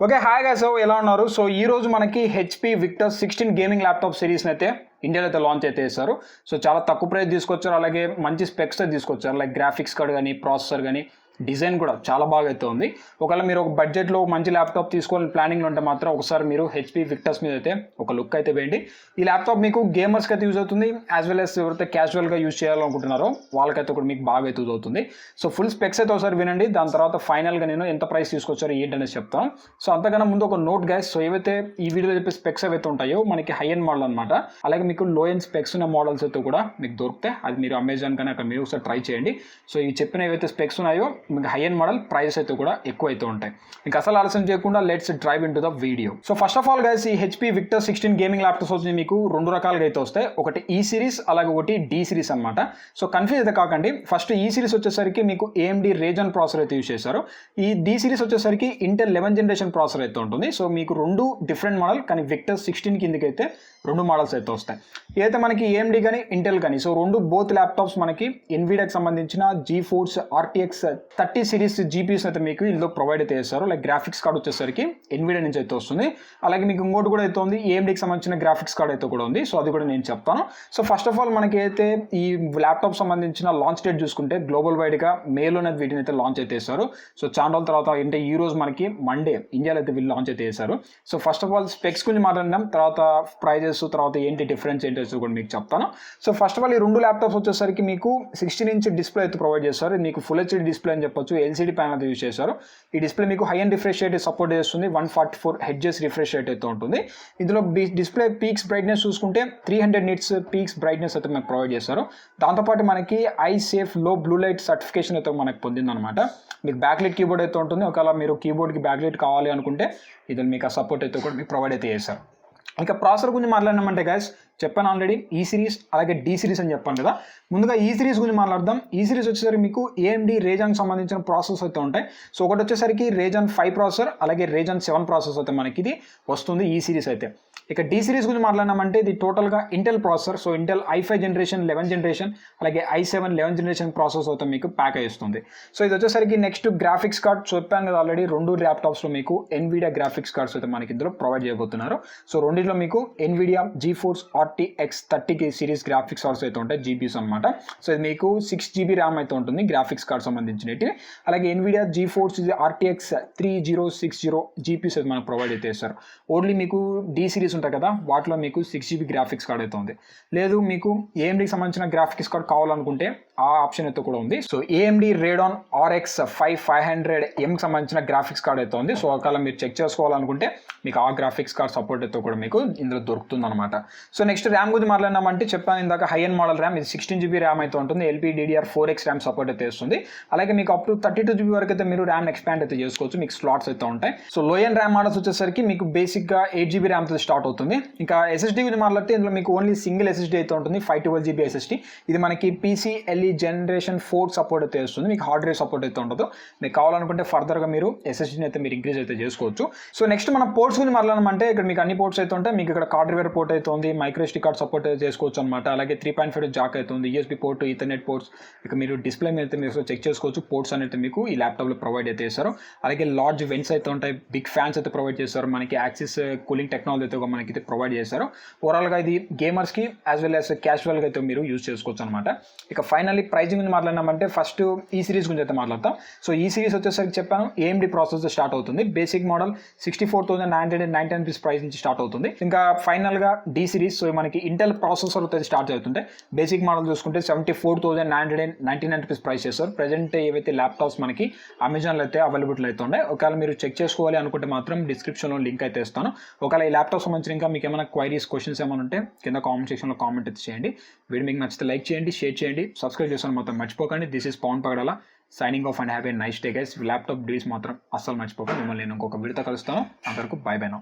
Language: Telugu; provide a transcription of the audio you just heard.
ఓకే హాయ్ గైస్, ఎలా ఉన్నారు? సో ఈ రోజు మనకి HP Victus 16 గేమింగ్ ల్యాప్టాప్ సిరీస్ని అయితే ఇండియాలో అయితే లాంచ్ అయితే చేస్తారు. సో చాలా తక్కువ ప్రైస్ తీసుకొచ్చారు, అలాగే మంచి స్పెక్స్ అయితే తీసుకొచ్చారు. లైక్ గ్రాఫిక్స్ కార్డ్ కానీ, ప్రాసెసర్ కానీ, డిజైన్ కూడా చాలా బాగా అయితే ఉంది. ఒకవేళ మీరు ఒక బడ్జెట్లో మంచి ల్యాప్టాప్ తీసుకోవాలని ప్లానింగ్లో ఉంటే మాత్రం ఒకసారి మీరు HP Victus మీద అయితే ఒక లుక్ అయితే వేయండి. ఈ ల్యాప్టాప్ మీకు గేమర్స్కి అయితే యూజ్ అవుతుంది, యాజ్ వెల్ as ఎవరైతే క్యాజువల్గా యూజ్ చేయాలనుకుంటున్నారో వాళ్ళకైతే కూడా మీకు బాగా అయితే యూజ్ అవుతుంది. సో ఫుల్ స్పెక్స్ అయితే ఒకసారి వినండి, దాని తర్వాత ఫైనల్గా నేను ఎంత ప్రైస్ తీసుకొచ్చారో ఏంటనేది చెప్తాను. సో అంతకన్నా ముందు ఒక నోట్ గైస్, సో ఏవైతే ఈ వీడియోలో చెప్పే స్పెక్స్ ఏవైతే ఉంటాయో మనకి హై ఎండ్ మోడల్ అనమాట. అలాగే మీకు లో ఎండ్ స్పెక్స్ ఉన్న మోడల్స్ అయితే కూడా మీకు దొరుకుతాయి. అది మీరు అమెజాన్ కానీ అక్కడ మీరు ఒకసారి ట్రై చేయండి. సో ఈ చెప్పిన ఏవైతే స్పెక్స్ ఉన్నాయో మీకు హై ఎండ్ మోడల్ ప్రైస్ అయితే కూడా ఎక్కువ అయితే ఉంటాయి. ఇంకా అసలు ఆలస్యం చేయకుండా let's drive in to the video. So first of all guys, ఈ HP Victus 16 గేమింగ్ ల్యాప్టాప్స్ వచ్చి మీకు రెండు రకాలుగా అయితే వస్తాయి. ఒకటి ఈ సిరీస్, అలాగే ఒకటి డి సిరీస్ అనమాట. సో కన్ఫ్యూజ్ అయితే కాకండి. ఫస్ట్ ఈ సిరీస్ వచ్చేసరికి మీకు AMD Ryzen ప్రాసెసర్ అయితే యూజ్ చేశారు. ఈ డి సిరీస్ వచ్చేసరికి Intel 11th జనరేషన్ ప్రాసెసర్ అయితే ఉంటుంది. సో మీకు రెండు డిఫరెంట్ మోడల్, కానీ Victus 16 కిందకి అయితే రెండు మోడల్స్ అయితే వస్తాయి. ఏదైతే మనకి AMD కానీ ఇంటెల్ కానీ, సో రెండు బోత్ ల్యాప్టాప్స్ మనకి Nvidiaకి సంబంధించిన GeForce RTX 30 సిరీస్ GPUs అయితే మీకు ఇందులో ప్రొవైడ్ అయితే చేస్తారు. లైక్ గ్రాఫిక్స్ కార్డ్ వచ్చేసరికి Nvidia నుంచి అయితే వస్తుంది. అలాగే మీకు ఇంకోటి కూడా అయితే ఉంది, AMDకి సంబంధించిన గ్రాఫిక్స్ కార్డ్ అయితే కూడా ఉంది. సో అది కూడా నేను చెప్తాను. సో ఫస్ట్ ఆఫ్ ఆల్ మనకి అయితే ఈ ల్యాప్టాప్ సంబంధించిన లాంచ్ డేట్ చూసుకుంటే గ్లోబల్ వైడ్గా మేలోనే వీటిని అయితే లాంచ్ అయితే చేస్తారు. సో చాలా రోజుల తర్వాత అంటే ఈ రోజు మనకి మండే ఇండియాలో అయితే వీళ్ళు లాంచ్ అయితే చేశారు. So first of all specs గురించి మాట్లాడినాం, తర్వాత ప్రైజెస్, తర్వాత ఏంటి డిఫరెన్స్ ఏంటి కూడా మీకు చెప్తాను. సో ఫస్ట్ ఆఫ్ ఆల్ ఈ రెండు ల్యాప్టాప్స్ వచ్చేసరికి మీకు 16 ఇంచ్ డిస్ప్లే అయితే ప్రొవైడ్ చేస్తారు. మీకు ఫుల్ HD డిస్ప్లే అని చెప్పొచ్చు, LCD ప్యానల్ అయితే యూజ్ చేశారు. ఈ డిస్ప్లే మీకు high and refresh rate support చేస్తుంది. 144 హెడ్జెస్ రిఫ్రెష్ రేట్ అయితే ఉంటుంది. ఇందులో డిస్ప్లే పీక్స్ బ్రైట్నెస్ చూసుకుంటే 300 నిట్స్ పీక్స్ బ్రైట్నెస్ అయితే మనకు ప్రొవైడ్ చేస్తారు. దాంతోపాటు మనకి ఐ సేఫ్ లో బ్లూ లైట్ సర్టిఫికేషన్ అయితే మనకు పొందిందనమాట. మీకు బ్యాక్లైట్ కీబోర్డ్ అయితే ఉంటుంది. ఒకవేళ మీరు కీబోర్డ్కి బ్యాక్లైట్ కావాలి అనుకుంటే ఇది మీకు ఆ సపోర్ట్ అయితే కూడా మీకు ప్రొవైడ్ అయితే చేస్తారు. ఇంకా ప్రాసెసర్ గురించి మాట్లాడినామంటే గైస్, చెప్పాను ఆల్రెడీ ఈ సిరీస్ అలాగే డి సిరీస్ అని చెప్పాను కదా. ముందుగా ఈ సిరీస్ గురించి మాట్లాడదాం. ఈ సిరీస్ వచ్చేసరికి మీకు AMD Ryzen సంబంధించిన ప్రాసెస్ అయితే ఉంటాయి. సో ఒకటి వచ్చేసరికి Ryzen 5 ప్రాసెసర్, అలాగే Ryzen 7 ప్రాసెసర్ అయితే మనకి ఇది వస్తుంది ఈ సిరీస్ అయితే. ఇక డి సిరీస్ గురించి మాట్లాడినామంటే ఇది టోటల్గా Intel processor. So Intel i5 generation 11th generation, అలాగే i7 11th జనరేషన్ ప్రాసెసర్ అయితే మీకు ప్యాక్ అయ్యిస్తుంది. సో ఇది వచ్చేసరికి నెక్స్ట్ గ్రాఫిక్స్ కార్డ్ చెప్పాను కదా ఆల్రెడీ, రెండు ల్యాప్టాప్స్లో మీకు Nvidia గ్రాఫిక్స్ కార్డ్స్ అయితే మనకి ఇందులో ప్రొవైడ్ చేయబోతున్నారు. సో రెండింటిలో మీకు Nvidia GeForce RTX 30 series graphics cards అయితే ఉంటాయి, GPUs అనమాట. సో ఇది మీకు 6GB ర్యామ్ అయితే ఉంటుంది గ్రాఫిక్స్ కార్డ్ సంబంధించినవి. అలాగే Nvidia GeForce RTX 3060 GPUs అయితే మనకు ప్రొవైడ్ అయితే చేస్తారు. ఓన్లీ మీకు డి సిరీస్ ఉంటాయి కదా, వాటిలో మీకు 6GB గ్రాఫిక్స్ కార్డ్ అయితే ఉంది. లేదు మీకు AMDకి సంబంధించిన గ్రాఫిక్స్ కార్డ్ కావాలనుకుంటే ఆ ఆప్షన్ అయితే కూడా ఉంది. సో AMD Radeon RX 5500Mకి సంబంధించిన గ్రాఫిక్స్ కార్డ్ అయితే ఉంది. సో ఒకవేళ మీరు చెక్ చేసుకోవాలనుకుంటే మీకు ఆ గ్రాఫిక్స్ కార్డ్ సపోర్ట్ అయితే కూడా మీకు ఇందులో దొరుకుతుంది అనమాట. సో నెక్స్ట్ ర్యామ్ గురించి మాట్లాడినామంటే చెప్పాను ఇందాక, హై ఎండ్ మోడల్ ర్యామ్ ఇది 16GB ర్యామ్ అయితే ఉంటుంది. DDR4X ర్యామ్ సపోర్ట్ అయితే వస్తుంది. అలాగే మీకు అప్ టు 32GB వరకు అయితే మీరు ర్యామ్ ఎక్స్పాండ్ అయితే చేసుకోవచ్చు, మీకు స్లాట్స్ అయితే ఉంటాయి. సో లో ఎండ్ ర్యామ్ మోడల్స్ వచ్చేసరికి మీకు బేసిక్గా 8GB ర్యామ్తో స్టార్ట్ అవుతుంది. ఇంకా SSD గురించి మాట్లాడితే ఇందులో మీకు ఓన్లీ సింగిల్ SSD అయితే ఉంటుంది, 512GB SSD. ఇది మనకి PCIe జనరేషన్ 4 సపోర్ట్ అయితే వస్తుంది. మీకు హార్డ్ డ్రైవ్ సపోర్ట్ అయితే ఉండదు. మీకు కావాలనుకుంటే ఫర్దర్గా మీరు SSDని అయితే మీరు ఇంక్రీజ్ అయితే చేసుకోవచ్చు. సో నెక్స్ట్ మన పోర్ట్స్ గురించి మాట్లాడమంటే ఇక్కడ మీకు అన్ని పోర్ట్స్ అయితే ఉంటాయి. మీకు ఇక్కడ కార్డ్ రివర్ పోర్ట్ అయితే ఉంది, మైక్రోSD కార్డ్ సపోర్ట్ అయితే చేసుకోవచ్చు అనమాట. అలాగే 3.5 జాక్ అయితే ఉంది, USB పోర్ట్, ఈథర్నెట్ పోర్ట్స్. ఇక మీరు డిస్ప్లే మీద అయితే మీరు చెక్ చేసుకోవచ్చు. పోర్ట్స్ అనేది మీకు ఈ ల్యాప్టాప్లో ప్రొవైడ్ అయితే చేస్తారు. అలాగే లార్జ్ వెంట్స్ అయితే ఉంటాయి, బిగ్ ఫ్యాన్స్ అయితే ప్రొవైడ్ చేస్తారు. మనకి యాక్సిస్ కూలింగ్ టెక్నాలజీ అయితే మనకి అయితే ప్రొవైడ్ చేస్తారు. ఓవరాల్గా ఇది గేమర్స్కి యాజ్ వెల్ యాజ్ క్యాజువల్గా అయితే మీరు యూజ్ చేసుకోవచ్చు అనమాట. ఇక ఫైనల్లీ ప్రైజింగ్ గురించి మాట్లాడినామంటే ఫస్ట్ ఈ సిరీస్ గురించి అయితే మాట్లాడతాం. సో ఈ సిరీస్ వచ్చేసరికి చెప్పాను AMD ప్రాసెసర్ స్టార్ట్ అవుతుంది. బేసిక్ మోడల్ 64,999 రూపీస్ ప్రైస్ నుంచి స్టార్ట్ అవుతుంది. ఇంకా ఫైనల్గా డి సిరీస్, సో మనకి ఇంటెల్ ప్రాసెసర్ అయితే స్టార్ట్ అవుతుంటే బేసిక్ మోడల్ చూసుకుంటే 74,999 రూపీస్ ప్రైస్ చేస్తారు. ప్రెజెంట్ ఏవైతే ల్యాప్టాప్స్ మనకి అమెజాన్లో అయితే అవైలబుల్ అయితే ఉన్నాయి. ఒకవేళ మీరు చెక్ చేసుకోవాలి అనుకుంటే మాత్రం డిస్క్రిప్షన్లో లింక్ అయితే ఇస్తాను. ఒకవేళ ఈ ల్యాప్టాప్ సంబంధించిన ఇంకా మీకు ఏమైనా క్వైరీస్, క్వశ్చన్స్ ఏమైనా ఉంటే కింద కామెంట్ సెక్షన్లో కామెంట్ అయితే చేయండి. వీడియో మీకు నచ్చితే లైక్ చేయండి, షేర్ చేయండి, సబ్స్క్రైబ్ చేసుకోవడం మాత్రం మర్చిపోకండి. This is Pavan Pagadala signing off and have a nice day guys. Laptop deals మాత్రం అస్సలు మర్చిపోకండి. మిమ్మల్ని నేను ఇంకొక వీడియోతో కలుస్తాను. అందరికీ బై బై నౌ.